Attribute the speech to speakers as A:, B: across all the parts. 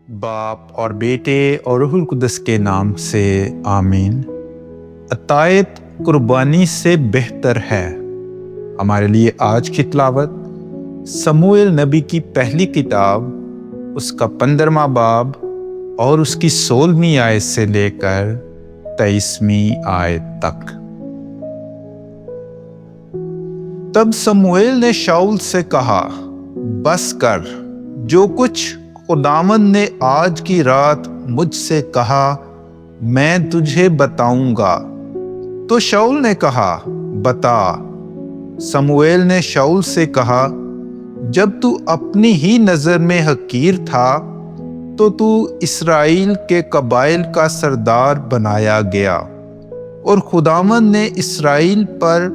A: باپ اور بیٹے اور روح القدس کے نام سے آمین۔ عطایت قربانی سے بہتر ہے۔ ہمارے لیے آج کی تلاوت سموئیل نبی کی پہلی کتاب، اس کا 15واں باب اور اس کی 16ویں آیت سے لے کر 23ویں آیت تک۔ تب سموئیل نے شاؤل سے کہا، بس کر، جو کچھ خداوند نے آج کی رات مجھ سے کہا میں تجھے بتاؤں گا۔ تو شاؤل نے کہا، بتا۔ سموئیل نے شاؤل سے کہا، جب تو اپنی ہی نظر میں حقیر تھا تو اسرائیل کے قبائل کا سردار بنایا گیا، اور خداوند نے اسرائیل پر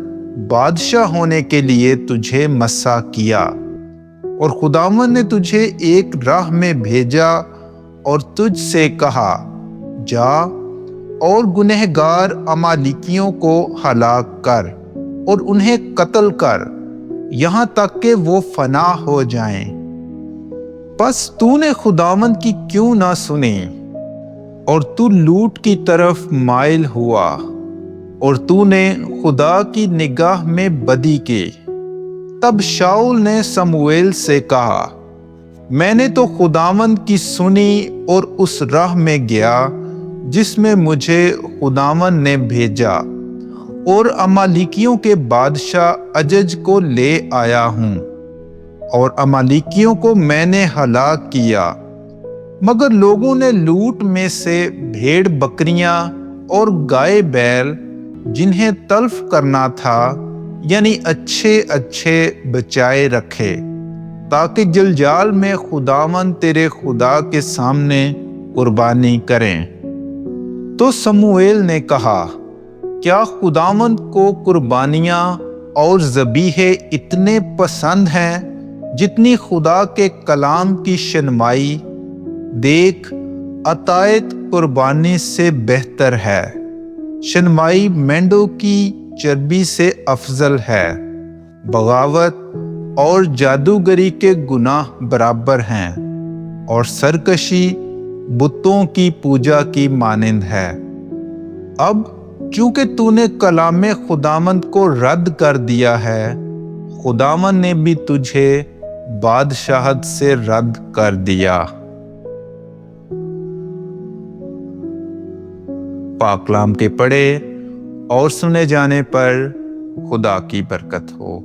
A: بادشاہ ہونے کے لیے تجھے مسا کیا، اور خداوند نے تجھے ایک راہ میں بھیجا اور تجھ سے کہا، جا اور گنہگار امالیکیوں کو ہلاک کر اور انہیں قتل کر، یہاں تک کہ وہ فنا ہو جائیں۔ پس تو نے خداوند کی کیوں نہ سنی، اور تو لوٹ کی طرف مائل ہوا، اور تو نے خدا کی نگاہ میں بدی کی۔ تب شاؤل نے سموئیل سے کہا، میں نے تو خداوند کی سنی اور اس راہ میں گیا جس میں مجھے خداوند نے بھیجا، اور امالیکیوں کے بادشاہ اجج کو لے آیا ہوں، اور امالیکیوں کو میں نے ہلاک کیا، مگر لوگوں نے لوٹ میں سے بھیڑ بکریاں اور گائے بیل جنہیں تلف کرنا تھا، یعنی اچھے بچائے رکھے، تاکہ جلجال میں خداوند تیرے خدا کے سامنے قربانی کریں۔ تو سموئیل نے کہا، کیا خداوند کو قربانیاں اور ذبیحے اتنے پسند ہیں جتنی خدا کے کلام کی شنمائی؟ دیکھ، عطایت قربانی سے بہتر ہے، شنمائی مینڈوں کی چربی سے افضل ہے، بغاوت اور جادوگری کے گناہ برابر ہیں، اور سرکشی بتوں کی پوجا کی مانند ہے۔ اب چونکہ تو نے کلام خداوند کو رد کر دیا ہے، خداوند نے بھی تجھے بادشاہت سے رد کر دیا۔ پاک کلام کے پڑھے اور سنے جانے پر خدا کی برکت ہو۔